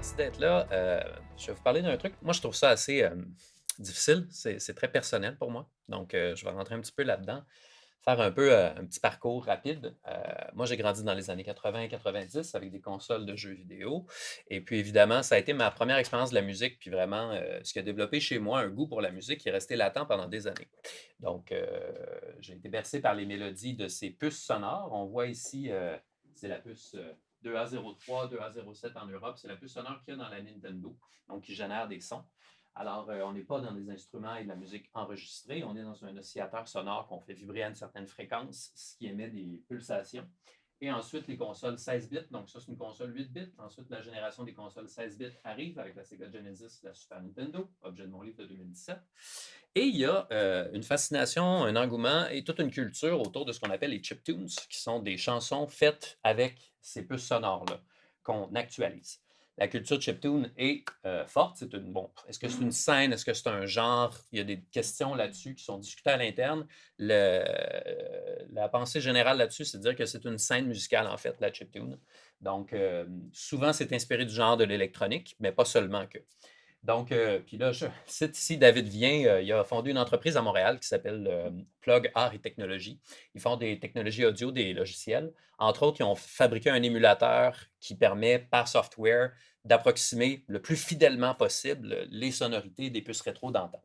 Merci d'être là. Je vais vous parler d'un truc. Moi, je trouve ça assez difficile. C'est très personnel pour moi. Donc, je vais rentrer un petit peu là-dedans, faire un peu un petit parcours rapide. Moi, j'ai grandi dans les années 80-90 avec des consoles de jeux vidéo. Et puis, évidemment, ça a été ma première expérience de la musique. Puis vraiment, ce qui a développé chez moi un goût pour la musique qui est resté latent pendant des années. Donc, j'ai été bercé par les mélodies de ces puces sonores. On voit ici, c'est la puce 2A03, 2A07 en Europe. C'est la puce sonore qu'il y a dans la Nintendo, donc qui génère des sons. Alors, on n'est pas dans des instruments et de la musique enregistrée, on est dans un oscillateur sonore qu'on fait vibrer à une certaine fréquence, ce qui émet des pulsations. Et ensuite, les consoles 16 bits, donc ça, c'est une console 8 bits. Ensuite, la génération des consoles 16 bits arrive avec la Sega Genesis, la Super Nintendo, objet de mon livre de 2017. Et il y a une fascination, un engouement et toute une culture autour de ce qu'on appelle les chiptunes, qui sont des chansons faites avec ces puces sonores-là, qu'on actualise. La culture chiptune est forte. Est-ce que c'est une scène? Est-ce que c'est un genre? Il y a des questions là-dessus qui sont discutées à l'interne. La pensée générale là-dessus, c'est de dire que c'est une scène musicale, en fait, la chiptune. Donc, souvent, c'est inspiré du genre de l'électronique, mais pas seulement que. Donc, puis là, je cite ici David Vien, il a fondé une entreprise à Montréal qui s'appelle Plug Art et Technologie. Ils font des technologies audio, des logiciels. Entre autres, ils ont fabriqué un émulateur qui permet, par software, d'approximer le plus fidèlement possible les sonorités des puces rétro d'antan.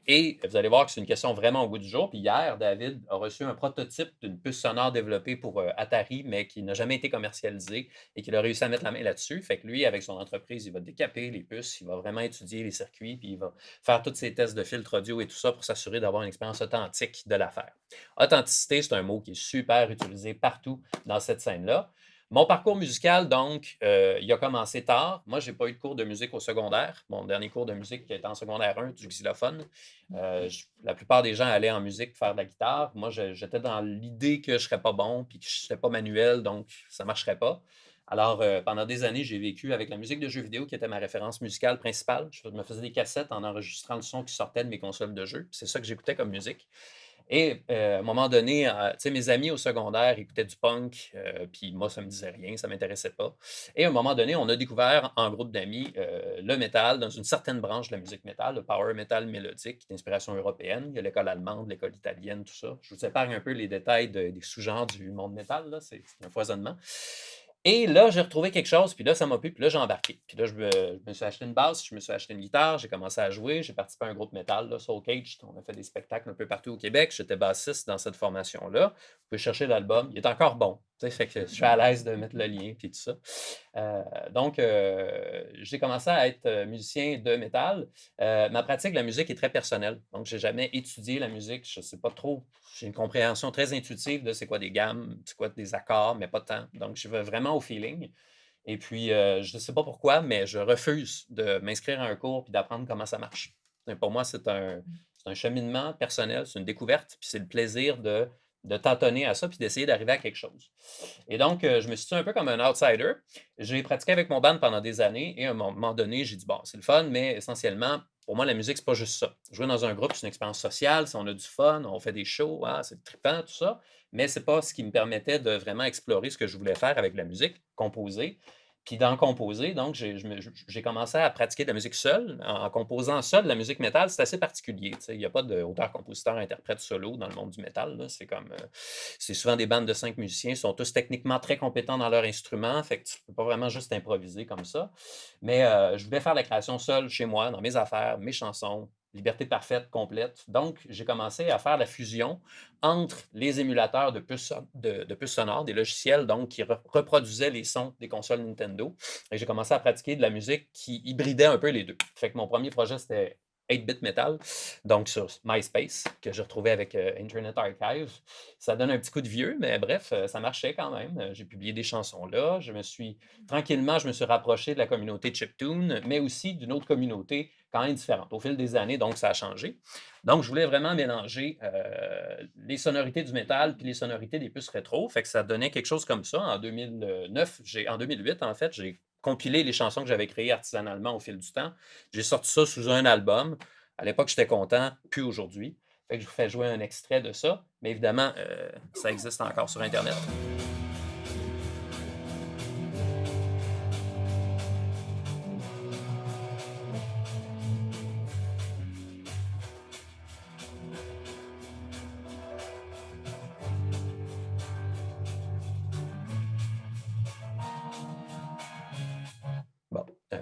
Et vous allez voir que c'est une question vraiment au goût du jour. Puis hier, David a reçu un prototype d'une puce sonore développée pour Atari, mais qui n'a jamais été commercialisée et qu'il a réussi à mettre la main là-dessus. Fait que lui, avec son entreprise, il va décaper les puces, il va vraiment étudier les circuits, puis il va faire tous ses tests de filtre audio et tout ça pour s'assurer d'avoir une expérience authentique de l'affaire. Authenticité, c'est un mot qui est super utilisé partout dans cette scène-là. Mon parcours musical, donc, il a commencé tard. Moi, je n'ai pas eu de cours de musique au secondaire. Mon dernier cours de musique était en secondaire 1, du xylophone. La plupart des gens allaient en musique faire de la guitare. Moi, j'étais dans l'idée que je ne serais pas bon, puis que je n'étais pas manuel, donc ça ne marcherait pas. Alors, pendant des années, j'ai vécu avec la musique de jeux vidéo qui était ma référence musicale principale. Je me faisais des cassettes en enregistrant le son qui sortait de mes consoles de jeux. C'est ça que j'écoutais comme musique. Et à un moment donné, tu sais, mes amis au secondaire écoutaient du punk, puis moi, ça me disait rien, ça m'intéressait pas. Et à un moment donné, on a découvert en groupe d'amis le métal dans une certaine branche de la musique métal, le power metal mélodique d'inspiration européenne. Il y a l'école allemande, l'école italienne, tout ça. Je vous épargne un peu les détails des sous-genres du monde métal, là, c'est un foisonnement. Et là, j'ai retrouvé quelque chose, puis là, ça m'a plu, puis là, j'ai embarqué. Puis là, je me suis acheté une basse, je me suis acheté une guitare, j'ai commencé à jouer, j'ai participé à un groupe métal, là, Soul Cage. On a fait des spectacles un peu partout au Québec. J'étais bassiste dans cette formation-là. Vous pouvez chercher l'album, il est encore bon. Tu sais, fait que je suis à l'aise de mettre le lien, puis tout ça. Donc, j'ai commencé à être musicien de métal. Ma pratique de la musique est très personnelle. Donc, j'ai jamais étudié la musique. Je sais pas trop. J'ai une compréhension très intuitive de c'est quoi des gammes, c'est quoi des accords, mais pas tant. Donc, je vais vraiment au feeling. Et puis, je ne sais pas pourquoi, mais je refuse de m'inscrire à un cours puis d'apprendre comment ça marche. Pour moi, c'est un cheminement personnel, c'est une découverte, puis c'est le plaisir de tâtonner à ça puis d'essayer d'arriver à quelque chose. Et donc, je me situe un peu comme un outsider. J'ai pratiqué avec mon band pendant des années et à un moment donné, j'ai dit, bon, c'est le fun, mais essentiellement, pour moi, la musique, c'est pas juste ça. Jouer dans un groupe, c'est une expérience sociale, si on a du fun, on fait des shows, ah, c'est trippant, tout ça, mais c'est pas ce qui me permettait de vraiment explorer ce que je voulais faire avec la musique, composer. Puis dans composer, donc, j'ai commencé à pratiquer de la musique seule. En composant seul de la musique métal, c'est assez particulier. Tu sais. Il n'y a pas d'auteur, compositeur, interprète solo dans le monde du métal. Là. C'est souvent des bandes de 5 musiciens. Ils sont tous techniquement très compétents dans leur instrument. Fait que tu ne peux pas vraiment juste improviser comme ça. Mais je voulais faire la création seule chez moi, dans mes affaires, mes chansons. Liberté parfaite, complète. Donc, j'ai commencé à faire la fusion entre les émulateurs de puces sonores, des logiciels donc, qui reproduisaient les sons des consoles Nintendo. Et j'ai commencé à pratiquer de la musique qui hybridait un peu les deux. Fait que mon premier projet, c'était 8-bit metal, donc sur MySpace, que j'ai retrouvé avec Internet Archive. Ça donne un petit coup de vieux, mais bref, ça marchait quand même. J'ai publié des chansons là. Tranquillement, je me suis rapproché de la communauté chiptune, mais aussi d'une autre communauté quand même différente. Au fil des années, donc, ça a changé. Donc, je voulais vraiment mélanger les sonorités du métal puis les sonorités des puces rétro. Fait que ça donnait quelque chose comme ça. En 2009, en 2008, en fait, j'ai compilé les chansons que j'avais créées artisanalement au fil du temps. J'ai sorti ça sous un album. À l'époque, j'étais content, plus aujourd'hui. Fait que je vous fais jouer un extrait de ça. Mais évidemment, ça existe encore sur Internet.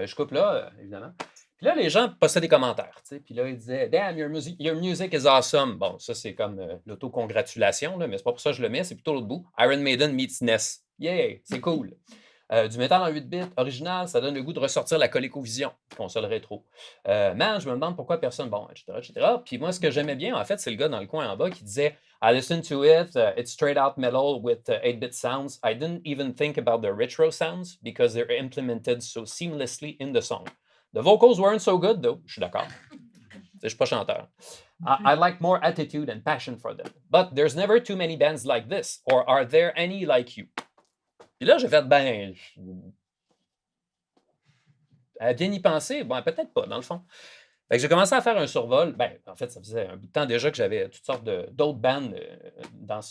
je coupe là, évidemment. Puis là, les gens postaient des commentaires, tu sais, puis là, ils disaient: «Damn, your music is awesome». Bon, ça, c'est comme, l'autocongratulation, là, mais c'est pas pour ça que je le mets, c'est plutôt l'autre bout. Iron Maiden meets Ness. Yeah, c'est cool. Du métal en 8 bits, original, ça donne le goût de ressortir la ColecoVision, console rétro. Man, je me demande pourquoi personne, bon, etc., etc. Puis moi, ce que j'aimais bien, en fait, c'est le gars dans le coin en bas qui disait: I listened to it, it's straight out metal with 8-bit sounds. I didn't even think about the retro sounds because they're implemented so seamlessly in the song. The vocals weren't so good, though. Je suis d'accord. Je suis pas chanteur. I like more attitude and passion for them. But there's never too many bands like this. Or are there any like you? Puis là, j'ai fait, ben, à bien y penser, bon, peut-être pas, dans le fond. Fait que j'ai commencé à faire un survol. Ben, en fait, ça faisait un bout de temps déjà que j'avais toutes sortes d'autres bandes dans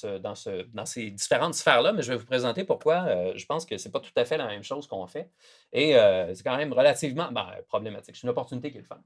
ces différentes sphères-là, mais je vais vous présenter pourquoi je pense que c'est pas tout à fait la même chose qu'on fait. Et c'est quand même relativement problématique. C'est une opportunité qui est le fun.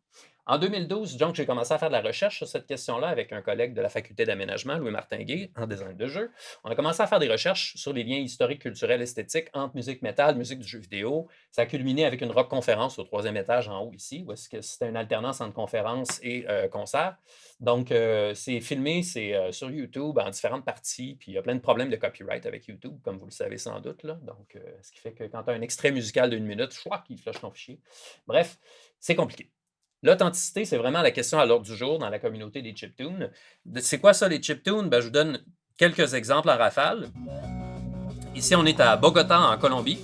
En 2012, donc, j'ai commencé à faire de la recherche sur cette question-là avec un collègue de la faculté d'aménagement, Louis-Martin Guay, en design de jeu. On a commencé à faire des recherches sur les liens historiques, culturels, esthétiques entre musique métal, musique du jeu vidéo. Ça a culminé avec une rock conférence au 3e étage en haut ici, où est-ce que c'était une alternance entre conférence et concert. Donc, c'est filmé, c'est sur YouTube en différentes parties, puis il y a plein de problèmes de copyright avec YouTube, comme vous le savez sans doute, là. Donc, ce qui fait que quand tu as un extrait musical d'1 minute, je crois qu'il flush ton fichier. Bref, c'est compliqué. L'authenticité, c'est vraiment la question à l'ordre du jour dans la communauté des chiptunes. C'est quoi ça, les chiptunes? Ben, je vous donne quelques exemples en rafale. Ici, on est à Bogota, en Colombie.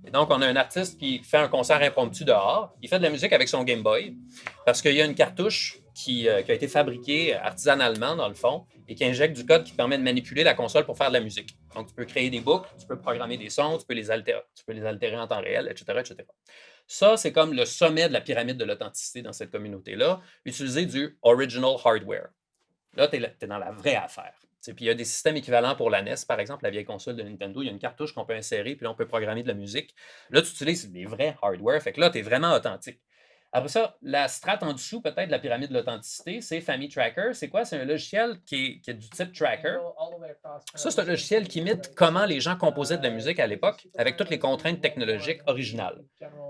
Et donc, on a un artiste qui fait un concert impromptu dehors. Il fait de la musique avec son Game Boy parce qu'il y a une cartouche qui a été fabriquée artisanalement, dans le fond, et qui injecte du code qui permet de manipuler la console pour faire de la musique. Donc, tu peux créer des boucles, tu peux programmer des sons, tu peux les altérer en temps réel, etc., etc. Ça, c'est comme le sommet de la pyramide de l'authenticité dans cette communauté-là. Utiliser du original hardware. Là, tu es dans la vraie affaire. Puis il y a des systèmes équivalents pour la NES, par exemple, la vieille console de Nintendo. Il y a une cartouche qu'on peut insérer, puis là, on peut programmer de la musique. Là, tu utilises des vrais hardware. Fait que là, tu es vraiment authentique. Après ça, la strate en dessous, peut-être, de la pyramide de l'authenticité, c'est FamiTracker. C'est quoi? C'est un logiciel qui est du type tracker. Ça, c'est un logiciel qui imite comment les gens composaient de la musique à l'époque avec toutes les contraintes technologiques originales.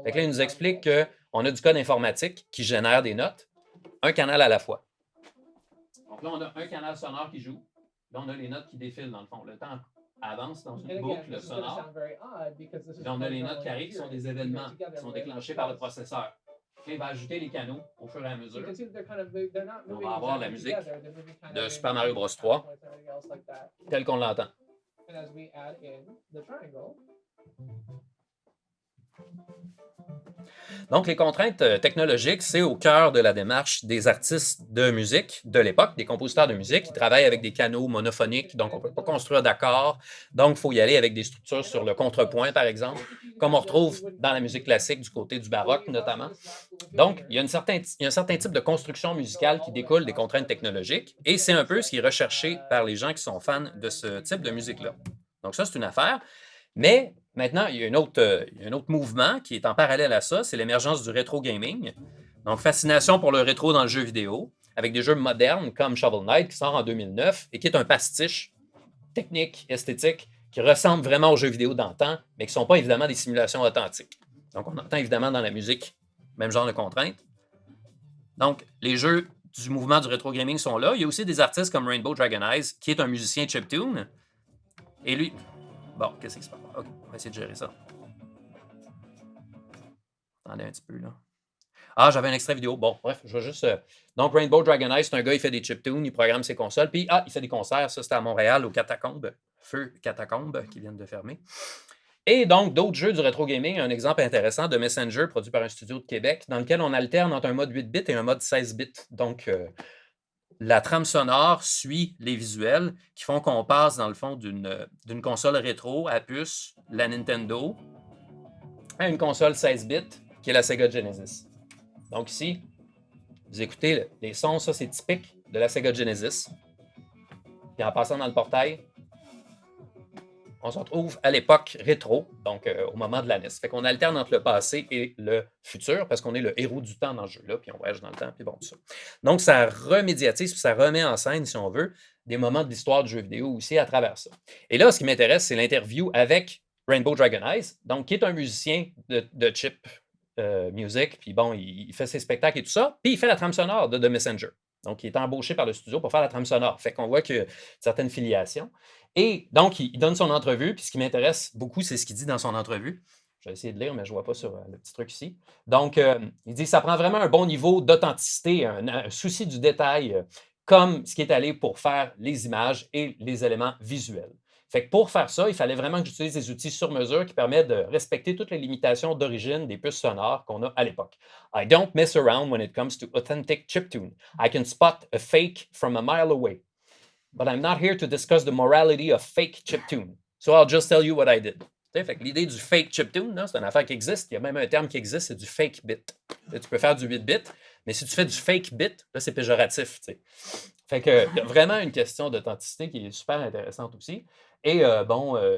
Fait que là, il nous explique qu'on a du code informatique qui génère des notes, un canal à la fois. Donc là, on a un canal sonore qui joue. Là, on a les notes qui défilent, dans le fond. Le temps avance dans une boucle sonore. Là, on a les notes qui arrivent, qui sont des événements qui sont déclenchés par le processeur. Il va ajouter les canaux au fur et à mesure. On va avoir la musique de Super Mario Bros. 3 telle qu'on l'entend. Donc, les contraintes technologiques, c'est au cœur de la démarche des artistes de musique de l'époque, des compositeurs de musique qui travaillent avec des canaux monophoniques, donc on ne peut pas construire d'accords, donc il faut y aller avec des structures sur le contrepoint, par exemple, comme on retrouve dans la musique classique du côté du baroque notamment. Donc, il y a un certain type de construction musicale qui découle des contraintes technologiques, et c'est un peu ce qui est recherché par les gens qui sont fans de ce type de musique-là. Donc ça, c'est une affaire. Mais maintenant, il y a un autre mouvement qui est en parallèle à ça, c'est l'émergence du rétro gaming. Donc, fascination pour le rétro dans le jeu vidéo, avec des jeux modernes comme Shovel Knight qui sort en 2009 et qui est un pastiche technique, esthétique, qui ressemble vraiment aux jeux vidéo d'antan, mais qui ne sont pas évidemment des simulations authentiques. Donc, on entend évidemment dans la musique même genre de contraintes. Donc, les jeux du mouvement du rétro gaming sont là. Il y a aussi des artistes comme Rainbow Dragon Eyes, qui est un musicien chiptune. Et lui... Bon, qu'est-ce qui se passe? OK, on va essayer de gérer ça. Attendez un petit peu, là. Ah, j'avais un extrait vidéo. Bon, bref, je vais juste... Donc, Rainbow Dragon Eyes, c'est un gars, il fait des chiptunes, il programme ses consoles, puis, il fait des concerts. Ça, c'était à Montréal, aux Catacombes. Feu Catacombes, qui viennent de fermer. Et donc, d'autres jeux du rétro gaming. Un exemple intéressant de Messenger, produit par un studio de Québec, dans lequel on alterne entre un mode 8 bits et un mode 16 bits. Donc, la trame sonore suit les visuels qui font qu'on passe, dans le fond, d'une console rétro à puce, la Nintendo, à une console 16 bits, qui est la Sega Genesis. Donc ici, vous écoutez les sons, ça c'est typique de la Sega Genesis. Puis en passant dans le portail, on se retrouve à l'époque rétro, donc au moment de la NES. Fait qu'on alterne entre le passé et le futur, parce qu'on est le héros du temps dans ce jeu-là, puis on voyage dans le temps, puis bon, tout ça. Donc, ça remédiatise, puis ça remet en scène, si on veut, des moments de l'histoire du jeu vidéo aussi à travers ça. Et là, ce qui m'intéresse, c'est l'interview avec Rainbow Dragon Eyes, donc qui est un musicien de chip music, puis bon, il fait ses spectacles et tout ça, puis il fait la trame sonore de The Messenger. Donc, il est embauché par le studio pour faire la trame sonore. Fait qu'on voit qu'il y a certaines filiations. Et donc, il donne son entrevue, puis ce qui m'intéresse beaucoup, c'est ce qu'il dit dans son entrevue. Je vais essayer de lire, mais je ne vois pas sur le petit truc ici. Donc, il dit ça prend vraiment un bon niveau d'authenticité, un souci du détail, comme ce qui est allé pour faire les images et les éléments visuels. Fait que pour faire ça, il fallait vraiment que j'utilise des outils sur mesure qui permettent de respecter toutes les limitations d'origine des puces sonores qu'on a à l'époque. I don't mess around when it comes to authentic chiptune. I can spot a fake from a mile away. But I'm not here to discuss the morality of fake chiptune. So I'll just tell you what I did. Fait que l'idée du fake chiptune, c'est une affaire qui existe. Il y a même un terme qui existe, c'est du fake bit. Tu peux faire du 8 bits, mais si tu fais du fake bit, là, c'est péjoratif. Fait que il y a vraiment une question d'authenticité qui est super intéressante aussi. Et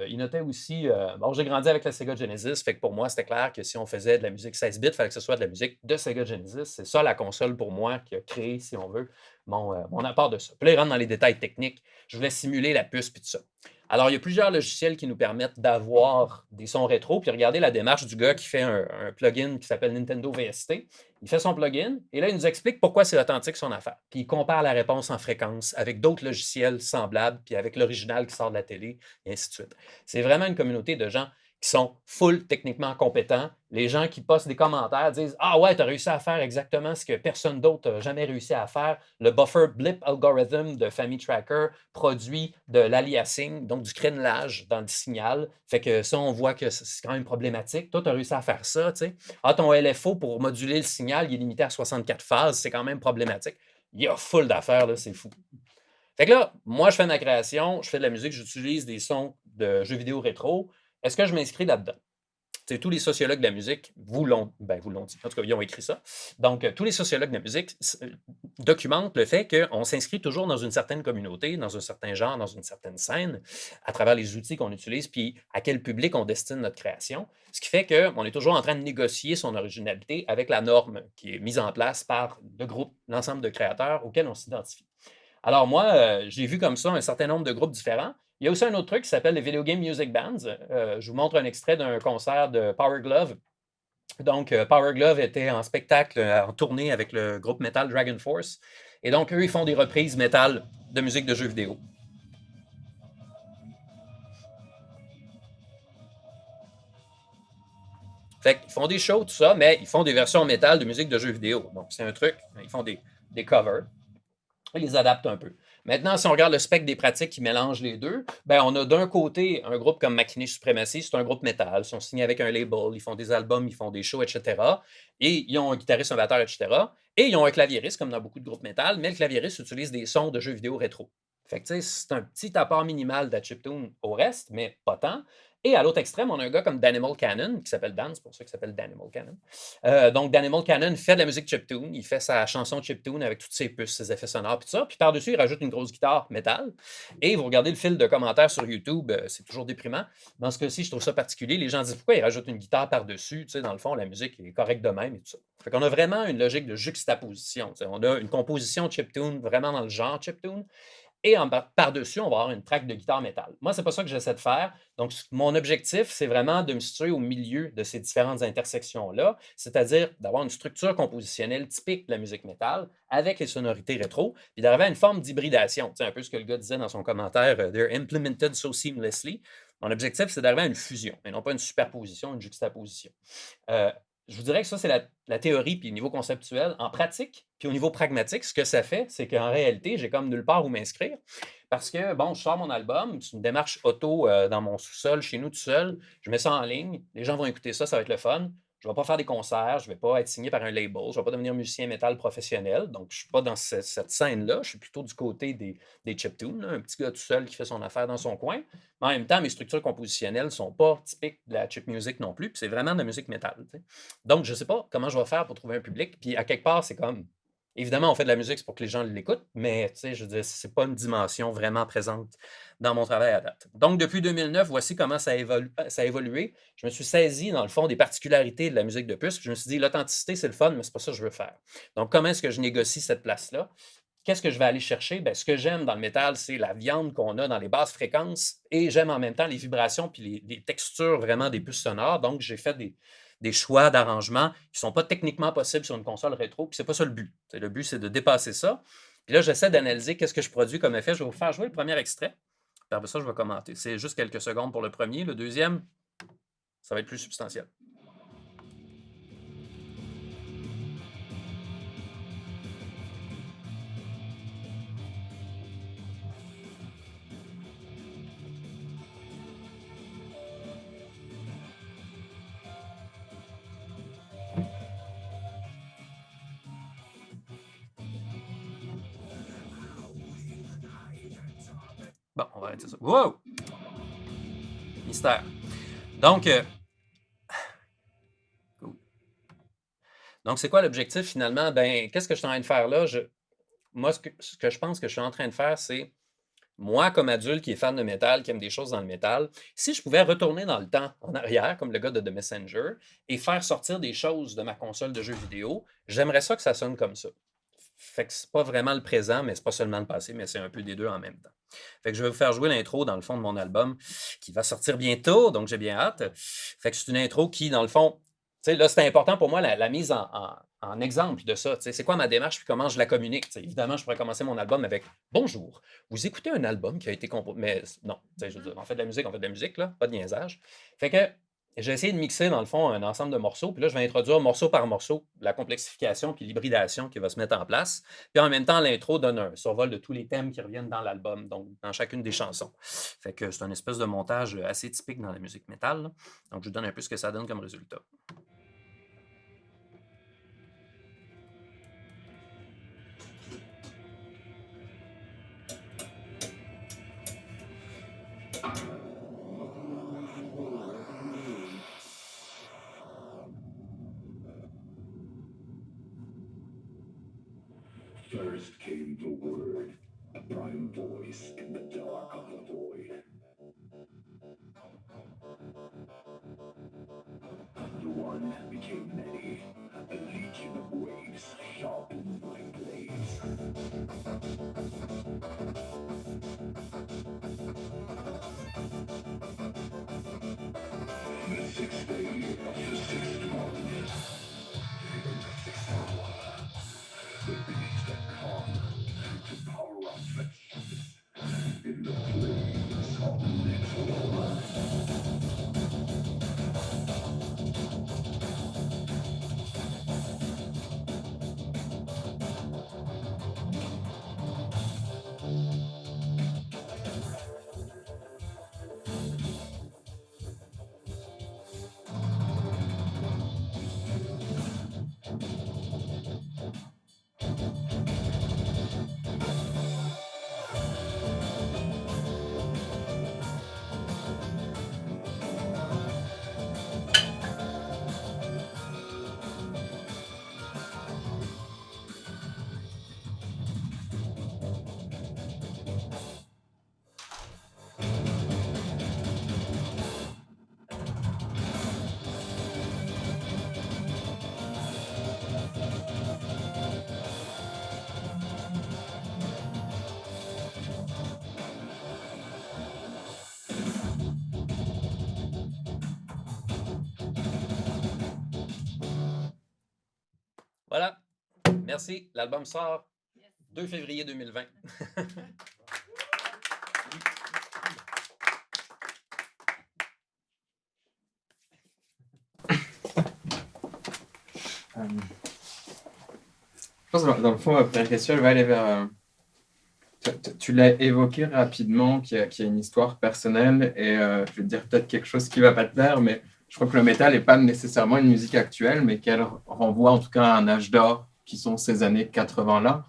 il notait aussi, j'ai grandi avec la Sega Genesis, fait que pour moi, c'était clair que si on faisait de la musique 16 bits, il fallait que ce soit de la musique de Sega Genesis. C'est ça la console pour moi qui a créé, si on veut, mon apport de ça. Puis là, il rentre dans les détails techniques. Je voulais simuler la puce puis tout ça. Alors, il y a plusieurs logiciels qui nous permettent d'avoir des sons rétro. Puis regardez la démarche du gars qui fait un plugin qui s'appelle Nintendo VST. Il fait son plugin et là, il nous explique pourquoi c'est authentique son affaire. Puis il compare la réponse en fréquence avec d'autres logiciels semblables, puis avec l'original qui sort de la télé, et ainsi de suite. C'est vraiment une communauté de gens qui sont full techniquement compétents. Les gens qui postent des commentaires disent ah ouais, tu as réussi à faire exactement ce que personne d'autre n'a jamais réussi à faire. Le buffer blip algorithm de Family Tracker produit de l'aliasing, donc du crénelage dans le signal. Fait que ça, on voit que c'est quand même problématique. Toi, tu as réussi à faire ça, tu sais. Ah, ton LFO pour moduler le signal, il est limité à 64 phases, c'est quand même problématique. Il y a full d'affaires, là, c'est fou. Fait que là, moi, je fais ma création, je fais de la musique, j'utilise des sons de jeux vidéo rétro. Est-ce que je m'inscris là-dedans? Tous les sociologues de la musique vous l'ont dit. En tout cas, ils ont écrit ça. Donc, tous les sociologues de la musique documentent le fait qu'on s'inscrit toujours dans une certaine communauté, dans un certain genre, dans une certaine scène, à travers les outils qu'on utilise, puis à quel public on destine notre création. Ce qui fait qu'on est toujours en train de négocier son originalité avec la norme qui est mise en place par le groupe, l'ensemble de créateurs auxquels on s'identifie. Alors moi, j'ai vu comme ça un certain nombre de groupes différents. Il y a aussi un autre truc qui s'appelle les Video Game Music Bands. Je vous montre un extrait d'un concert de Power Glove. Donc, Power Glove était en spectacle, en tournée avec le groupe metal Dragon Force. Et donc, eux, ils font des reprises métal de musique de jeux vidéo. Fait qu'ils font des shows, tout ça, mais ils font des versions métal de musique de jeux vidéo. Donc, c'est un truc. Ils font des covers. Ils les adaptent un peu. Maintenant, si on regarde le spectre des pratiques qui mélangent les deux, ben on a d'un côté un groupe comme Machinery Supremacy, c'est un groupe métal, ils sont signés avec un label, ils font des albums, ils font des shows, etc. Et ils ont un guitariste, un batteur, etc. Et ils ont un claviériste, comme dans beaucoup de groupes métal, mais le claviériste utilise des sons de jeux vidéo rétro. Fait que, tu sais, c'est un petit apport minimal de chiptune au reste, mais pas tant. Et à l'autre extrême, on a un gars comme Danimal Cannon, qui s'appelle Dan, c'est pour ça qu'il s'appelle Danimal Cannon. Donc, Danimal Cannon fait de la musique chiptune, il fait sa chanson chiptune avec toutes ses puces, ses effets sonores, puis tout ça. Puis par-dessus, il rajoute une grosse guitare métal. Et vous regardez le fil de commentaires sur YouTube, c'est toujours déprimant. Dans ce cas-ci, je trouve ça particulier. Les gens disent pourquoi il rajoute une guitare par-dessus. Tu sais, dans le fond, la musique est correcte de même et tout ça. Fait qu'on a vraiment une logique de juxtaposition. Tu sais, on a une composition chiptune vraiment dans le genre chiptune. Et par-dessus, on va avoir une track de guitare métal. Moi, c'est pas ça que j'essaie de faire. Donc, mon objectif, c'est vraiment de me situer au milieu de ces différentes intersections-là, c'est-à-dire d'avoir une structure compositionnelle typique de la musique métal avec les sonorités rétro, puis d'arriver à une forme d'hybridation. C'est un peu ce que le gars disait dans son commentaire, They're implemented so seamlessly. Mon objectif, c'est d'arriver à une fusion, et non pas une superposition, une juxtaposition. Euh, je vous dirais que ça, c'est la théorie, puis au niveau conceptuel. En pratique, puis au niveau pragmatique, ce que ça fait, c'est qu'en réalité, j'ai comme nulle part où m'inscrire. Parce que, bon, je sors mon album, c'est une démarche auto dans mon sous-sol, chez nous tout seul. Je mets ça en ligne, les gens vont écouter ça, ça va être le fun. Je ne vais pas faire des concerts, je ne vais pas être signé par un label, je ne vais pas devenir musicien métal professionnel. Donc, je ne suis pas dans cette scène-là. Je suis plutôt du côté des chiptunes, un petit gars tout seul qui fait son affaire dans son coin. Mais en même temps, mes structures compositionnelles ne sont pas typiques de la chip music non plus. Puis c'est vraiment de la musique métal. Tu sais. Donc, je ne sais pas comment je vais faire pour trouver un public. Puis à quelque part, c'est comme. Évidemment, on fait de la musique, c'est pour que les gens l'écoutent, mais tu sais, je veux dire, c'est pas une dimension vraiment présente dans mon travail à date. Donc, depuis 2009, voici comment ça a évolué. Je me suis saisi, dans le fond, des particularités de la musique de puce. Je me suis dit, l'authenticité, c'est le fun, mais c'est pas ça que je veux faire. Donc, comment est-ce que je négocie cette place-là? qu'est-ce que je vais aller chercher? Ben, ce que j'aime dans le métal, c'est la viande qu'on a dans les basses fréquences et j'aime en même temps les vibrations puis les textures vraiment des puces sonores. Donc, j'ai fait des choix d'arrangement qui ne sont pas techniquement possibles sur une console rétro. Puis c'est pas ça le but. Le but, c'est de dépasser ça. Puis là, j'essaie d'analyser qu'est-ce que je produis comme effet. Je vais vous faire jouer le premier extrait. Puis après ça, je vais commenter. C'est juste quelques secondes pour le premier. Le deuxième, ça va être plus substantiel. Bon, on va arrêter ça. Wow! Mystère. Donc, cool. Donc, c'est quoi l'objectif finalement? Ben, qu'est-ce que je suis en train de faire là? Moi, ce que je pense que je suis en train de faire, c'est moi, comme adulte qui est fan de métal, qui aime des choses dans le métal, si je pouvais retourner dans le temps en arrière, comme le gars de The Messenger, et faire sortir des choses de ma console de jeux vidéo, j'aimerais ça que ça sonne comme ça. Fait que c'est pas vraiment le présent, mais c'est pas seulement le passé, mais c'est un peu des deux en même temps. Fait que je vais vous faire jouer l'intro dans le fond de mon album qui va sortir bientôt, donc j'ai bien hâte. Fait que c'est une intro qui, dans le fond, tu sais, là, c'était important pour moi la mise en exemple de ça. Tu sais, c'est quoi ma démarche puis comment je la communique. Tu sais, évidemment, je pourrais commencer mon album avec Bonjour, vous écoutez un album qui a été composé. Mais non, tu sais, je veux dire, on fait de la musique, là, pas de niaisage. Fait que j'ai essayé de mixer, dans le fond, un ensemble de morceaux. Puis là, je vais introduire morceau par morceau la complexification puis l'hybridation qui va se mettre en place. Puis en même temps, l'intro donne un survol de tous les thèmes qui reviennent dans l'album, donc dans chacune des chansons. Fait que c'est une espèce de montage assez typique dans la musique métal, là. Donc, je vous donne un peu ce que ça donne comme résultat. First came the word, a prime voice in the dark of the void. The one became many, a legion of waves sharpened like blades. The sixth day of the sixth month. In the sixth hour, the beast had come to power up the chiefs in the flames of little. Voilà. Merci. L'album sort 2 février 2020. Je pense que dans le fond, ma première question, elle va aller vers. Tu l'as évoqué rapidement, qu'il y a une histoire personnelle, et je vais te dire peut-être quelque chose qui ne va pas te plaire, mais je crois que le métal n'est pas nécessairement une musique actuelle, mais qu'elle renvoie en tout cas à un âge d'or, qui sont ces années 80-là,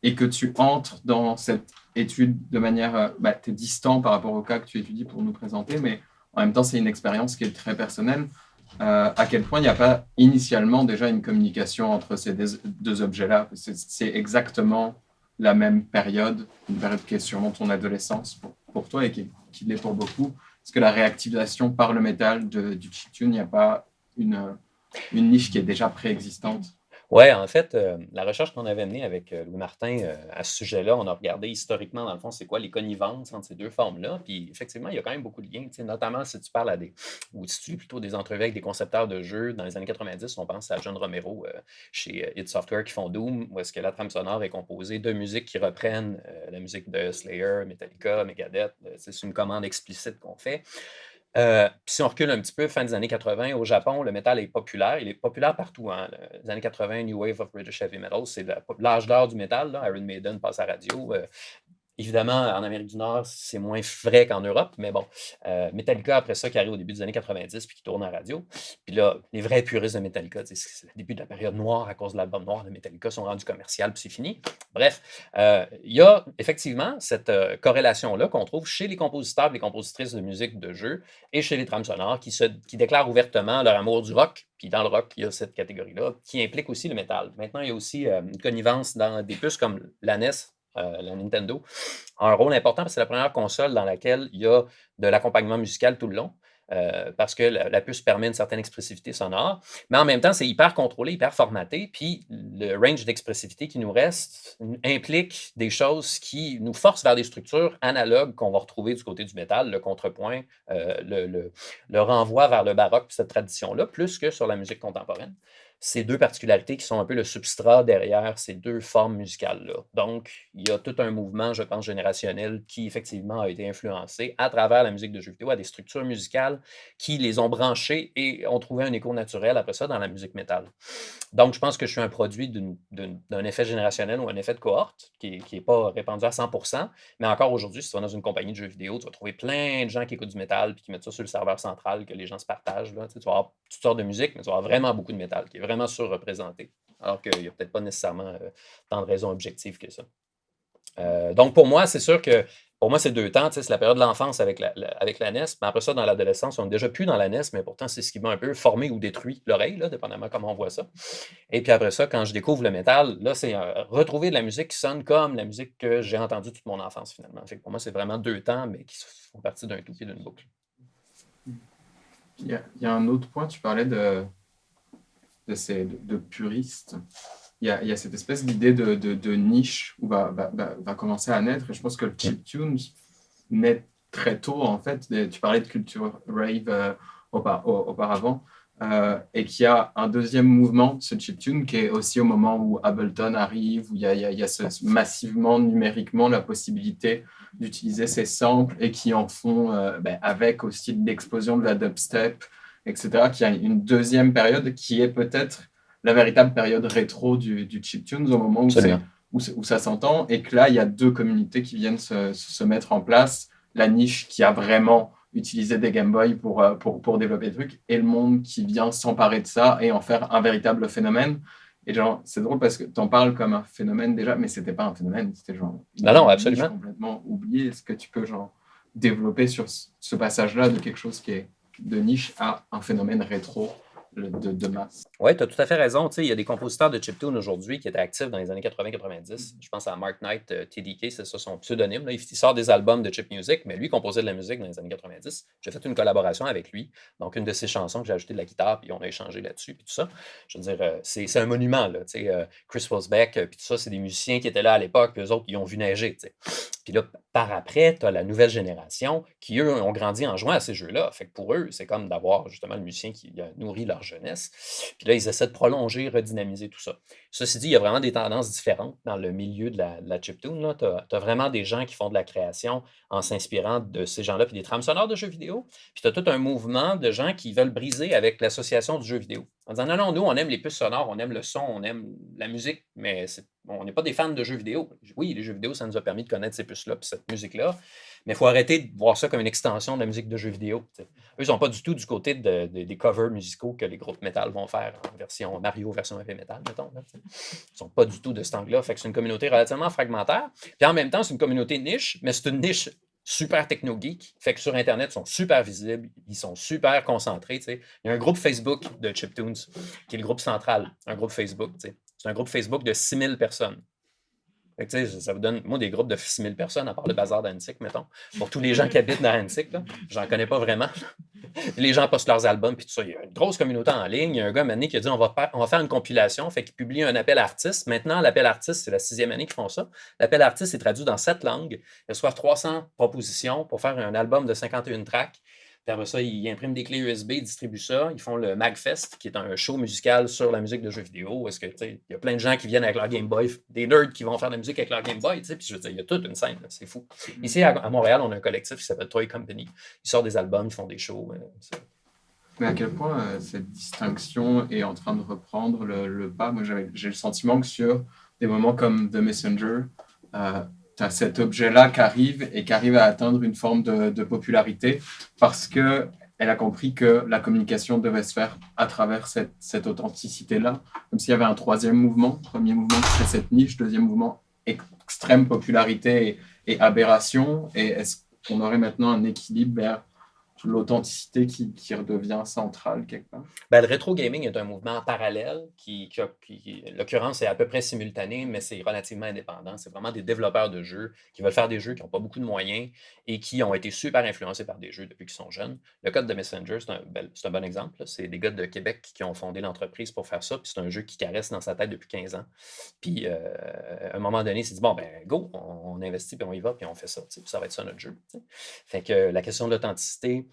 et que tu entres dans cette étude de manière. Tu es distant par rapport au cas que tu étudies pour nous présenter, mais en même temps, c'est une expérience qui est très personnelle. À quel point il n'y a pas initialement déjà une communication entre ces deux objets-là. C'est exactement la même période, une période qui est sûrement ton adolescence pour toi et qui l'est pour beaucoup. Est-ce que la réactivation par le métal du chiptune, il n'y a pas une niche qui est déjà préexistante? Ouais, en fait, la recherche qu'on avait menée avec, Louis Martin, à ce sujet-là, on a regardé historiquement, dans le fond, c'est quoi les connivences entre ces 2 formes-là. Puis effectivement, il y a quand même beaucoup de liens, tu sais, notamment si tu parles à des ou si tu lis plutôt des entrevues avec des concepteurs de jeux dans les années 90, on pense à John Romero, chez, id Software qui font Doom, où est-ce que la trame sonore est composée de musiques qui reprennent, la musique de Slayer, Metallica, Megadeth, c'est une commande explicite qu'on fait. Puis si on recule un petit peu, fin des années 80, au Japon, le métal est populaire. Il est populaire partout, hein. Les années 80, New Wave of British Heavy Metal, c'est l'âge d'or du métal, là. Iron Maiden passe à la radio. Évidemment, en Amérique du Nord, c'est moins vrai qu'en Europe, mais bon. Metallica, après ça, qui arrive au début des années 90 puis qui tourne en radio. Puis là, les vrais puristes de Metallica, tu sais, c'est le début de la période noire à cause de l'album noir de Metallica, sont rendus commercial puis c'est fini. Bref, il y a effectivement cette corrélation-là qu'on trouve chez les compositeurs et les compositrices de musique de jeu et chez les trames sonores qui déclarent ouvertement leur amour du rock. Puis dans le rock, il y a cette catégorie-là qui implique aussi le métal. Maintenant, il y a aussi une connivence dans des puces comme la NES, la Nintendo, a un rôle important parce que c'est la première console dans laquelle il y a de l'accompagnement musical tout le long. Parce que la puce permet une certaine expressivité sonore, mais en même temps, c'est hyper contrôlé, hyper formaté, puis le range d'expressivité qui nous reste implique des choses qui nous forcent vers des structures analogues qu'on va retrouver du côté du métal, le contrepoint, le renvoi vers le baroque, puis cette tradition-là, plus que sur la musique contemporaine. Ces 2 particularités qui sont un peu le substrat derrière ces 2 formes musicales-là. Donc, il y a tout un mouvement, je pense, générationnel qui, effectivement, a été influencé à travers la musique de jeux vidéo à des structures musicales qui les ont branchées et ont trouvé un écho naturel après ça dans la musique métal. Donc, je pense que je suis un produit d'un effet générationnel ou un effet de cohorte qui est pas répandu à 100%. Mais encore aujourd'hui, si tu vas dans une compagnie de jeux vidéo, tu vas trouver plein de gens qui écoutent du métal puis qui mettent ça sur le serveur central, que les gens se partagent, là. Tu sais, tu vas avoir toutes sortes de musique, mais tu vas avoir vraiment beaucoup de métal qui est vraiment surreprésenté. Alors qu'il n'y a peut-être pas nécessairement tant de raisons objectives que ça. Donc, pour moi, c'est sûr que pour moi, c'est 2 temps. Tu sais, c'est la période de l'enfance avec avec la NES. Mais après ça, dans l'adolescence, on n'est déjà plus dans la NES, mais pourtant, c'est ce qui m'a un peu formé ou détruit l'oreille, là, dépendamment comment on voit ça. Et puis après ça, quand je découvre le métal, là, c'est retrouver de la musique qui sonne comme la musique que j'ai entendue toute mon enfance, finalement. Fait que pour moi, c'est vraiment 2 temps, mais qui font partie d'un tout et d'une boucle. Il y a un autre point, tu parlais de puristes. Il y a cette espèce d'idée de niche où va commencer à naître. Et je pense que le chiptune naît très tôt, en fait. Tu parlais de culture rave auparavant. Et qu'il y a un deuxième mouvement, ce chiptune, qui est aussi au moment où Ableton arrive, où il y a massivement, numériquement, la possibilité d'utiliser ces samples et qui en font, avec aussi l'explosion de la dubstep, etc., qui a une deuxième période qui est peut-être la véritable période rétro du chiptune, au moment où ça s'entend, et que là, il y a 2 communautés qui viennent se mettre en place. La niche qui a vraiment utilisé des Game Boy pour développer des trucs, et le monde qui vient s'emparer de ça et en faire un véritable phénomène. Et genre, c'est drôle parce que tu en parles comme un phénomène déjà, mais c'était pas un phénomène, c'était genre Non, absolument. complètement oublié. Est-ce que tu peux genre développer sur ce passage-là de quelque chose qui est de niche à un phénomène rétro de masse? Oui, tu as tout à fait raison. Tu sais, il y a des compositeurs de chiptune aujourd'hui qui étaient actifs dans les années 80-90. Je pense à Mark Knight, TDK, c'est ça son pseudonyme. Là. Il sort des albums de chip music, mais lui composait de la musique dans les années 90. J'ai fait une collaboration avec lui. Donc, une de ses chansons que j'ai ajouté de la guitare, puis on a échangé là-dessus, puis tout ça. Je veux dire, c'est un monument. Là, tu sais, Chris Wasbeck, puis tout ça, c'est des musiciens qui étaient là à l'époque, puis eux autres, ils ont vu neiger. Tu sais. Puis là, par après, tu as la nouvelle génération qui, eux, ont grandi en jouant à ces jeux-là. Fait que pour eux, c'est comme d'avoir justement le musicien qui a nourri leur jeunesse. Puis là, ils essaient de prolonger, redynamiser tout ça. Ceci dit, il y a vraiment des tendances différentes dans le milieu de la chiptune. Tu as vraiment des gens qui font de la création en s'inspirant de ces gens-là, puis des trames sonores de jeux vidéo. Puis tu as tout un mouvement de gens qui veulent briser avec l'association du jeu vidéo. En disant, non, nous, on aime les puces sonores, on aime le son, on aime la musique, mais on n'est pas des fans de jeux vidéo. Oui, les jeux vidéo, ça nous a permis de connaître ces puces-là, puis cette musique-là, mais il faut arrêter de voir ça comme une extension de la musique de jeux vidéo. T'sais. Eux, ils ne sont pas du tout du côté des covers musicaux que les groupes metal vont faire en version Mario, version heavy metal, mettons. Là, ils ne sont pas du tout de cet angle-là. Fait que c'est une communauté relativement fragmentaire. Puis en même temps, c'est une communauté niche, mais c'est une niche super techno-geek. Fait que sur Internet, ils sont super visibles, ils sont super concentrés. T'sais. Il y a un groupe Facebook de chiptunes, qui est le groupe central, un groupe Facebook. T'sais. C'est un groupe Facebook de 6000 personnes. Fait que, tu sais, ça vous donne, moi, des groupes de 6000 personnes, à part le bazar d'Annecy, mettons. Pour tous les gens qui habitent dans Annecy, là, j'en connais pas vraiment. Les gens postent leurs albums, puis tout ça. Il y a une grosse communauté en ligne. Il y a un gars, un moment donné, qui a dit on va faire une compilation. Fait qu'il publie un appel artiste. Maintenant, l'appel artiste, c'est la 6e année qu'ils font ça. L'appel artiste est traduit dans 7 langues. Ils reçoivent 300 propositions pour faire un album de 51 tracks. Puis après ça, ils impriment des clés USB, ils distribuent ça. Ils font le MagFest, qui est un show musical sur la musique de jeux vidéo. Est-ce que, tu sais, il y a plein de gens qui viennent avec leur Game Boy, des nerds qui vont faire de la musique avec leur Game Boy, tu sais, puis je veux dire, il y a toute une scène, là, c'est fou. Ici, à Montréal, on a un collectif qui s'appelle Toy Company. Ils sortent des albums, ils font des shows. Mais à quel point cette distinction est en train de reprendre le pas? Moi, j'ai le sentiment que sur des moments comme The Messenger, tu as cet objet-là qui arrive à atteindre une forme de popularité parce qu'elle a compris que la communication devait se faire à travers cette authenticité-là. Comme s'il y avait un troisième mouvement. Premier mouvement, c'est cette niche. Deuxième mouvement, extrême popularité et aberration. Et est-ce qu'on aurait maintenant un équilibre vers l'authenticité qui redevient centrale quelque part? Ben, le rétro gaming est un mouvement parallèle l'occurrence, est à peu près simultané, mais c'est relativement indépendant. C'est vraiment des développeurs de jeux qui veulent faire des jeux qui n'ont pas beaucoup de moyens et qui ont été super influencés par des jeux depuis qu'ils sont jeunes. Le code de Messenger, c'est un bon exemple, là. C'est des gars de Québec qui ont fondé l'entreprise pour faire ça, puis c'est un jeu qui caresse dans sa tête depuis 15 ans. Puis, à un moment donné, il s'est dit, bon, ben, go, on investit, puis on y va, puis on fait ça, tu sais, puis ça va être ça notre jeu, tu sais. Fait que la question de l'authenticité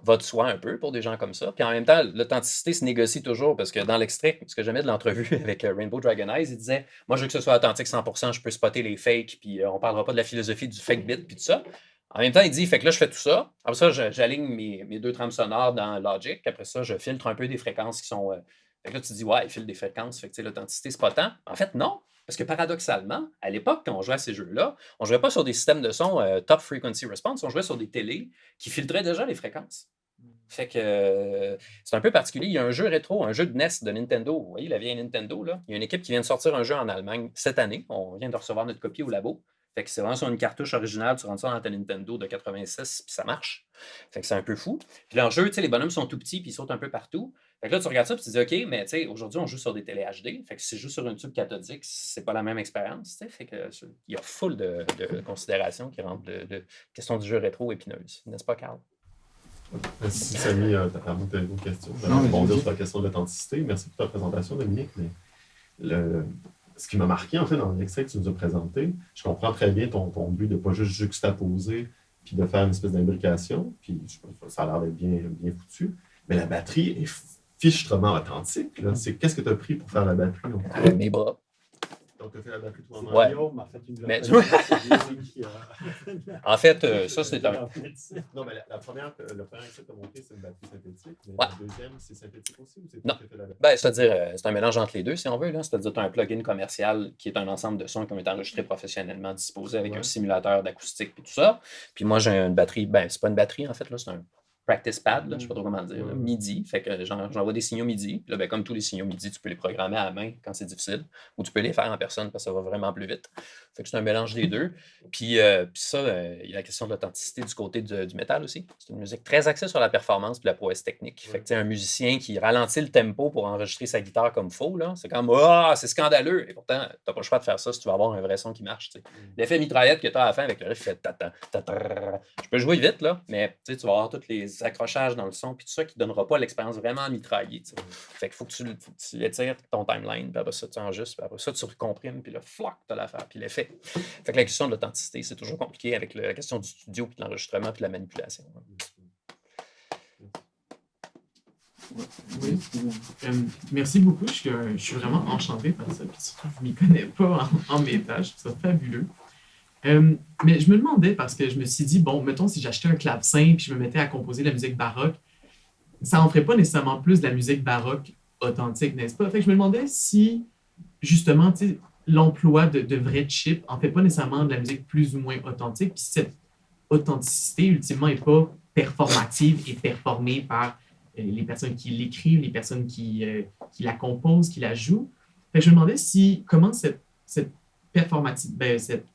va de soi un peu pour des gens comme ça. Puis en même temps, l'authenticité se négocie toujours parce que dans l'extrait, ce que j'aimais de l'entrevue avec Rainbow Dragon Eyes, il disait moi, je veux que ce soit authentique 100%, je peux spotter les fakes, puis on parlera pas de la philosophie du fake bit, puis tout ça. En même temps, il dit fait que là, je fais tout ça. Après ça, j'aligne mes 2 trames sonores dans Logic. Après ça, je filtre un peu des fréquences qui sont. Fait que là, tu dis ouais, il filtre des fréquences. Fait que l'authenticité, c'est pas tant. En fait, non. Parce que paradoxalement, à l'époque, quand on jouait à ces jeux-là, on jouait pas sur des systèmes de son top frequency response, on jouait sur des télés qui filtraient déjà les fréquences. Fait que c'est un peu particulier. Il y a un jeu rétro, un jeu de NES de Nintendo. Vous voyez la vieille Nintendo, là? Il y a une équipe qui vient de sortir un jeu en Allemagne cette année. On vient de recevoir notre copie au labo. Fait que c'est vraiment sur une cartouche originale, tu rentres ça dans ta Nintendo de 86, puis ça marche. Fait que c'est un peu fou. Puis leur jeu, tu sais, les bonhommes sont tout petits, puis ils sautent un peu partout. Fait que là, tu regardes ça, puis tu te dis, OK, mais tu sais, aujourd'hui, on joue sur des télé HD. Fait que si je joue sur un tube cathodique, c'est pas la même expérience, tu sais. Fait que il y a full de considérations qui rendent de question du jeu rétro épineuse. N'est-ce pas, Carl? Si Samy, t'as une question, je vais Non, rebondir sur la question de l'authenticité. Merci pour ta présentation, Dominique. Mais ce qui m'a marqué, en fait, dans l'extrait que tu nous as présenté, je comprends très bien ton but de ne pas juste juxtaposer puis de faire une espèce d'imbrication, puis ça a l'air d'être bien foutu. Mais la batterie est fichtrement authentique, là. Qu'est-ce que tu as pris pour faire la batterie? Mes bras. Donc, tu as fait la batterie toi-même? Ouais. Guillaume m'a fait une Mais- blague. En fait, ça, c'est un. Non, mais le premier extrait que tu as montré, c'est une batterie synthétique. Mais Ouais. le deuxième, c'est synthétique aussi ou c'est Non. toi qui as fait la batterie? Ben, c'est-à-dire, c'est un mélange entre les deux, si on veut, là. C'est-à-dire, tu as un plugin commercial qui est un ensemble de sons qui ont été enregistrés professionnellement, disposés avec Ouais. un simulateur d'acoustique et tout ça. Puis moi, j'ai une batterie, ben, c'est pas une batterie, en fait, là, c'est un practice pad, là, je sais pas trop comment dire, là, Ouais. MIDI. Fait que j'envoie des signaux MIDI. Puis là, ben, comme tous les signaux MIDI, tu peux les programmer à la main quand c'est difficile, ou tu peux les faire en personne parce que ça va vraiment plus vite. Fait que c'est un mélange des deux. Puis ça, il y a la question de l'authenticité du côté du métal aussi. C'est une musique très axée sur la performance et la prouesse technique. Fait que tu sais, un musicien qui ralentit le tempo pour enregistrer sa guitare comme faux, là, c'est comme c'est scandaleux. Et pourtant, t'as pas le choix de faire ça si tu veux avoir un vrai son qui marche. Tu sais. L'effet mitraillette que tu as à la fin avec le riff fait ta-ta, ta-ta. Je peux jouer vite, là, mais tu sais, tu vas avoir tous les accrochages dans le son, puis tout ça qui donnera pas l'expérience vraiment mitraillée. Tu sais. Fait qu'il faut que tu étires ton timeline, puis après ça, tu enregistres, puis après ça, tu recomprimes, puis là, floc, t'as l'affaire, puis l'effet. Fait que la question de l'authenticité, c'est toujours compliqué avec la question du studio, puis de l'enregistrement, puis de la manipulation. Oui. Merci beaucoup. Je suis vraiment enchanté par ça. Puis surtout, je ne m'y connais pas en métal. Je trouve ça fabuleux. Mais je me demandais, parce que je me suis dit, bon, mettons, si j'achetais un clavecin puis je me mettais à composer de la musique baroque, ça n'en ferait pas nécessairement plus de la musique baroque authentique, n'est-ce pas? Fait que je me demandais si, justement, tu sais, l'emploi de vrais chips en fait pas nécessairement de la musique plus ou moins authentique, puis cette authenticité, ultimement, n'est pas performative et performée par les personnes qui l'écrivent, les personnes qui la composent, qui la jouent. Fait que je me demandais comment cette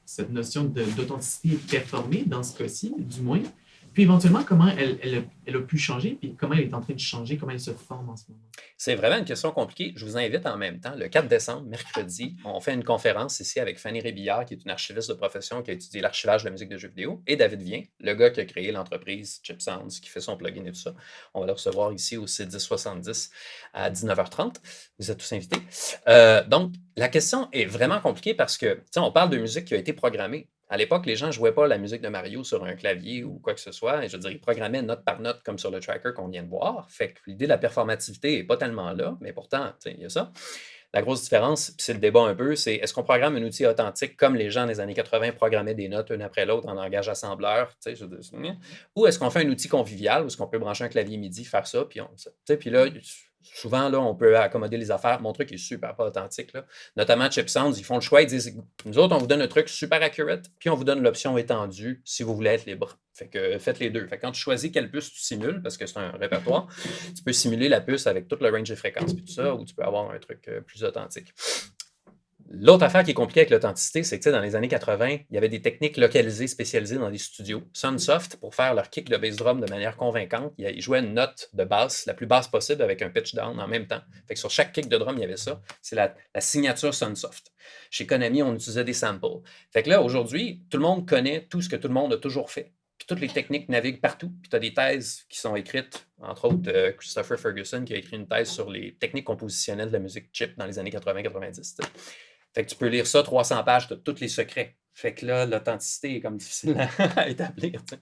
cette notion d'authenticité est performée dans ce cas-ci, du moins, puis éventuellement comment elle a pu changer, puis comment elle est en train de changer, comment elle se forme en ce moment. C'est vraiment une question compliquée. Je vous invite en même temps, le 4 décembre, mercredi, on fait une conférence ici avec Fanny Rébillard, qui est une archiviste de profession qui a étudié l'archivage de la musique de jeux vidéo, et David Vien, le gars qui a créé l'entreprise Chip Sounds, qui fait son plugin et tout ça. On va le recevoir ici au C1070 à 19h30. Vous êtes tous invités. Donc, la question est vraiment compliquée parce que, tu sais, on parle de musique qui a été programmée. À l'époque, les gens ne jouaient pas la musique de Mario sur un clavier ou quoi que ce soit. Et je veux dire, ils programmaient note par note comme sur le tracker qu'on vient de voir. Fait que l'idée de la performativité n'est pas tellement là, mais pourtant, tu sais, il y a ça. La grosse différence, puis c'est le débat un peu, c'est est-ce qu'on programme un outil authentique comme les gens des années 80 programmaient des notes une après l'autre en langage assembleur, tu sais, ou est-ce qu'on fait un outil convivial où est-ce qu'on peut brancher un clavier MIDI, faire ça, puis puis là, souvent, là, on peut accommoder les affaires. Mon truc est super pas authentique, là. Notamment Chip Sounds, ils font le choix, ils disent nous autres, on vous donne un truc super accurate, puis on vous donne l'option étendue si vous voulez être libre. Fait que faites les deux. Fait que quand tu choisis quelle puce tu simules, parce que c'est un répertoire, tu peux simuler la puce avec tout le range de fréquences puis tout ça, ou tu peux avoir un truc plus authentique. L'autre affaire qui est compliquée avec l'authenticité, c'est que dans les années 80, il y avait des techniques localisées, spécialisées dans des studios. Sunsoft, pour faire leur kick de bass drum de manière convaincante, ils jouaient une note de basse, la plus basse possible, avec un pitch down en même temps. Fait que sur chaque kick de drum, il y avait ça. C'est la signature Sunsoft. Chez Konami, on utilisait des samples. Fait que là, aujourd'hui, tout le monde connaît tout ce que tout le monde a toujours fait. Puis toutes les techniques naviguent partout. Puis tu as des thèses qui sont écrites, entre autres Christopher Ferguson, qui a écrit une thèse sur les techniques compositionnelles de la musique chip dans les années 80-90. Fait que tu peux lire ça, 300 pages, tu as tous les secrets. Fait que là, l'authenticité est comme difficile à établir. Tu sais.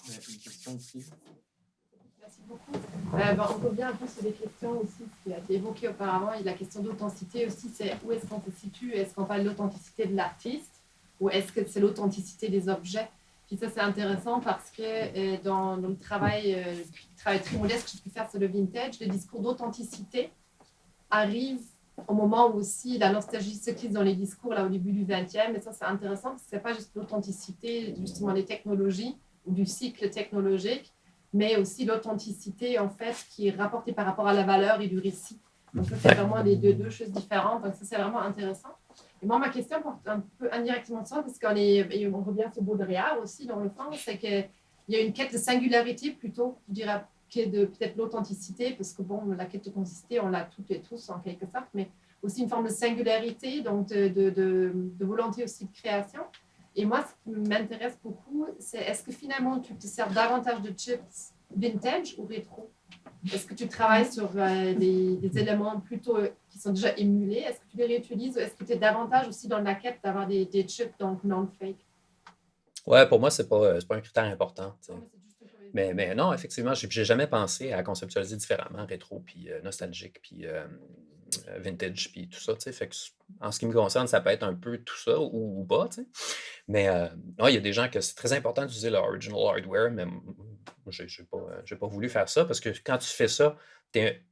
Il y a une question ici. Merci beaucoup. On revient un peu sur des questions aussi, ce qui a été évoqué auparavant, et la question d'authenticité aussi, c'est où est-ce qu'on se situe? Est-ce qu'on parle de l'authenticité de l'artiste ou est-ce que c'est l'authenticité des objets? Puis ça, c'est intéressant parce que dans le travail très modeste que je peux faire sur le vintage, le discours d'authenticité arrive au moment où aussi la nostalgie se glisse dans les discours là, au début du XXe. Et ça, c'est intéressant parce que ce n'est pas juste l'authenticité justement des technologies ou du cycle technologique, mais aussi l'authenticité en fait qui est rapportée par rapport à la valeur et du récit. Donc ça, c'est vraiment les deux choses différentes. Donc ça, c'est vraiment intéressant. Et moi, ma question porte un peu indirectement de ça parce qu'on revient sur Baudrillard aussi dans le fond, c'est qu'il y a une quête de singularité plutôt, je dirais, qui est de peut-être l'authenticité, parce que bon, la quête d'authenticité, on l'a toutes et tous en quelque sorte, mais aussi une forme de singularité, donc de volonté aussi de création. Et moi, ce qui m'intéresse beaucoup, c'est est-ce que finalement tu te sers davantage de chips vintage ou rétro? Est-ce que tu travailles sur des éléments plutôt qui sont déjà émulés? Est-ce que tu les réutilises ou est-ce que tu es davantage aussi dans la quête d'avoir des chips donc non-fake? Ouais, pour moi, c'est pas un critère important. Tu sais. Non, mais c'est juste une curiosité. Mais non, effectivement, j'ai jamais pensé à conceptualiser différemment rétro, puis nostalgique, puis vintage, puis tout ça. Tu sais. Fait que, en ce qui me concerne, ça peut être un peu tout ça ou pas. Tu sais. Mais non, il y a des gens que c'est très important d'utiliser le original hardware, mais moi, j'ai pas voulu faire ça parce que quand tu fais ça,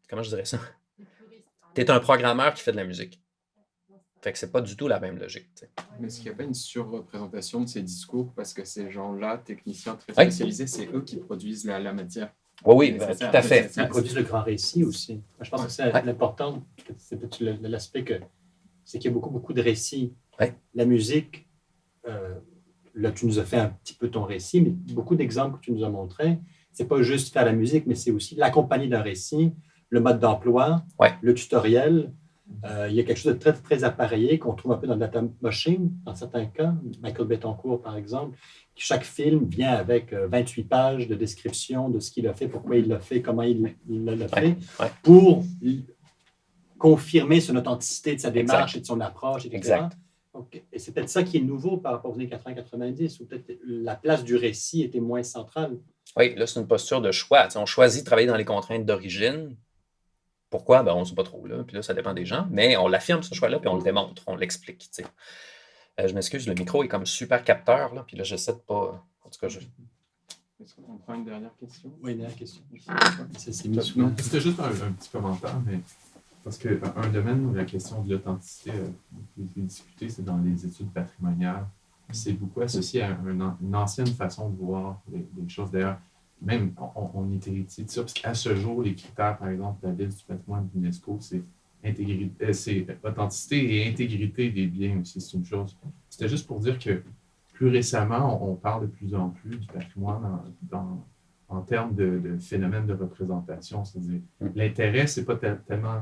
comment je dirais ça? Des puristes, hein. Tu es un programmeur qui fait de la musique. Fait que c'est pas du tout la même logique. Tu sais. Mais est-ce qu'il n'y a pas une surreprésentation de ces discours parce que ces gens-là, techniciens très Oui. spécialisés, c'est eux qui produisent la matière? Oui, Mais ben, c'est tout ça, à fait. c'est ça. Ils produisent le grand récit aussi. Moi, je pense que c'est Ouais. l'important, c'est peut-être l'aspect c'est qu'il y a beaucoup de récits. Ouais. La musique, là, tu nous as fait un petit peu ton récit, mais beaucoup d'exemples que tu nous as montrés, c'est pas juste faire la musique, mais c'est aussi l'accompagner d'un récit, le mode d'emploi, Ouais. le tutoriel. Il y a quelque chose de très, très appareillé qu'on trouve un peu dans Data Machine, dans certains cas. Michael Betancourt, par exemple. Chaque film vient avec 28 pages de description de ce qu'il a fait, pourquoi il l'a fait, comment il l'a fait, ouais. pour confirmer son authenticité de sa démarche Exact. et de son approche, etc. Exact. Donc, et c'est peut-être ça qui est nouveau par rapport aux années 80-90, où peut-être la place du récit était moins centrale. Oui, là, c'est une posture de choix. Tu sais, on choisit de travailler dans les contraintes d'origine. Pourquoi? Ben, on ne sait pas trop. Là. Puis là, ça dépend des gens. Mais on l'affirme, ce choix-là, puis on le démontre, on l'explique. Tu sais. Je m'excuse, le micro est comme super capteur. Là, puis là, j'essaie de pas. En tout cas, Est-ce qu'on prend une dernière question? Oui, dernière question. Ah. C'est mis sous. Non. C'était juste un petit commentaire, mais parce qu'un domaine où la question de l'authenticité a été discutée, c'est dans les études patrimoniales. C'est beaucoup associé à une ancienne façon de voir les choses. D'ailleurs, même on est héritier de ça, parce qu'à ce jour, les critères, par exemple, de la liste du patrimoine de l'UNESCO, c'est authenticité et intégrité des biens aussi, c'est une chose. C'était juste pour dire que plus récemment, on parle de plus en plus du patrimoine en en termes de phénomène de représentation. C'est-à-dire, l'intérêt, c'est pas tellement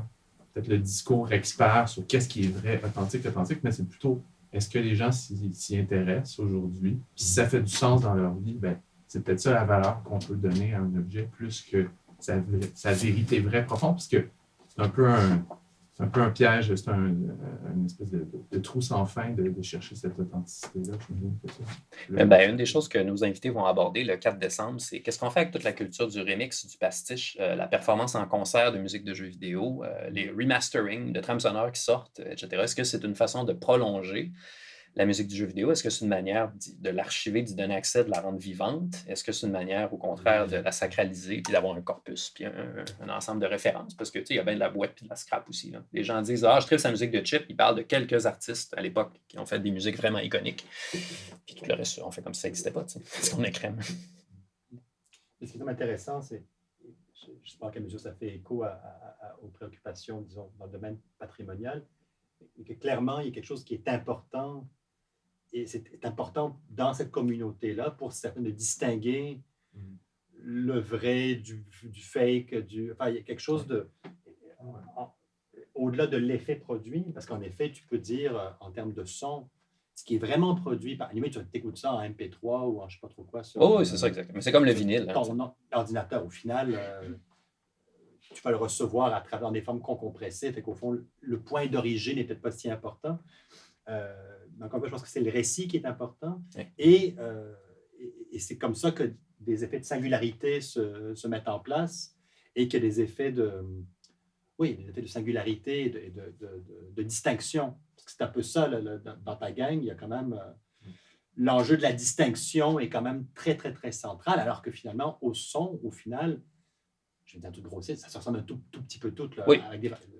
peut-être le discours expert sur qu'est-ce qui est vrai, authentique, mais c'est plutôt est-ce que les gens s'y intéressent aujourd'hui? Puis si ça fait du sens dans leur vie, ben, c'est peut-être ça la valeur qu'on peut donner à un objet plus que sa vérité vraie profonde, parce que c'est un peu un piège, c'est une espèce de trou sans fin de chercher cette authenticité-là. Une des choses que nos invités vont aborder le 4 décembre, c'est qu'est-ce qu'on fait avec toute la culture du remix, du pastiche, la performance en concert de musique de jeux vidéo, les remastering de trames sonores qui sortent, etc. Est-ce que c'est une façon de prolonger la musique du jeu vidéo? Est-ce que c'est une manière de l'archiver, d'y donner accès, de la rendre vivante? Est-ce que c'est une manière, au contraire, de la sacraliser puis d'avoir un corpus puis un ensemble de références? Parce que, tu sais, il y a bien de la boîte puis de la scrap aussi, là. Les gens disent « Ah, je tripe sa musique de Chip », ils parlent de quelques artistes à l'époque qui ont fait des musiques vraiment iconiques. Puis tout le reste, on fait comme si ça n'existait pas, tu sais, parce qu'on est crème. Ce qui est intéressant, c'est, je ne sais pas à quelle mesure ça fait écho aux préoccupations, disons, dans le domaine patrimonial, et que clairement, il y a quelque chose qui est important. Et c'est important dans cette communauté-là pour certains de distinguer le vrai du fake. Enfin, il y a quelque chose de... Au-delà de l'effet produit, parce qu'en effet, tu peux dire, en termes de son, ce qui est vraiment produit, par limite, tu écoutes ça en MP3 ou en je ne sais pas trop quoi. Oui, c'est ça, exactement. Mais c'est comme le vinyle. Ton ordinateur, au final, tu vas le recevoir à travers des formes compressées. Fait qu'au fond, le point d'origine n'est peut-être pas si important. Donc, je pense que c'est le récit qui est important. Oui. Et c'est comme ça que des effets de singularité se mettent en place et que des effets de singularité et de distinction. Parce que c'est un peu ça, dans ta gang, il y a quand même... l'enjeu de la distinction est quand même très, très, très central, alors que finalement, au son, au final, je vais dire tout grossier, ça se ressemble un tout petit peu tout. Là, oui,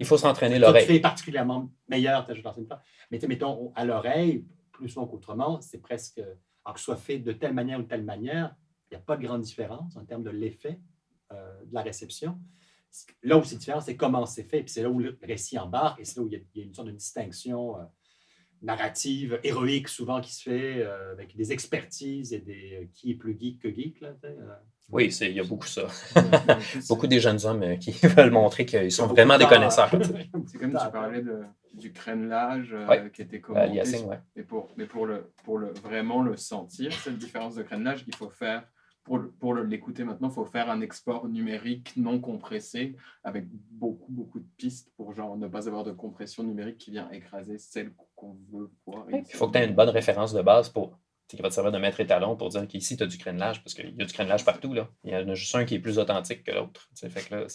il faut s'entraîner l'oreille. Tout fait particulièrement meilleur, je pense une fois. Mais mettons, à l'oreille, plus souvent qu'autrement, c'est presque... Alors que ce soit fait de telle manière ou de telle manière, il n'y a pas de grande différence en termes de l'effet de la réception. Là où c'est différent, c'est comment c'est fait, puis c'est là où le récit embarque, et c'est là où il y a une sorte de distinction narrative, héroïque souvent qui se fait, avec des expertises et des qui est plus geek que geek. Là, oui, il y a beaucoup ça. Beaucoup des jeunes hommes qui veulent montrer qu'ils sont vraiment des connaisseurs. C'est comme tu parlais du crénelage qui était commenté. Mais pour vraiment le sentir, cette différence de crénelage, il faut faire, pour l'écouter maintenant, il faut faire un export numérique non compressé avec beaucoup de pistes pour genre ne pas avoir de compression numérique qui vient écraser celle qu'on veut voir. Il faut que tu aies une bonne référence de base qui va te servir de maître étalon pour dire qu'ici, tu as du crénelage, parce qu'il y a du crénelage partout. Là. Il y en a juste un qui est plus authentique que l'autre. Fait que là,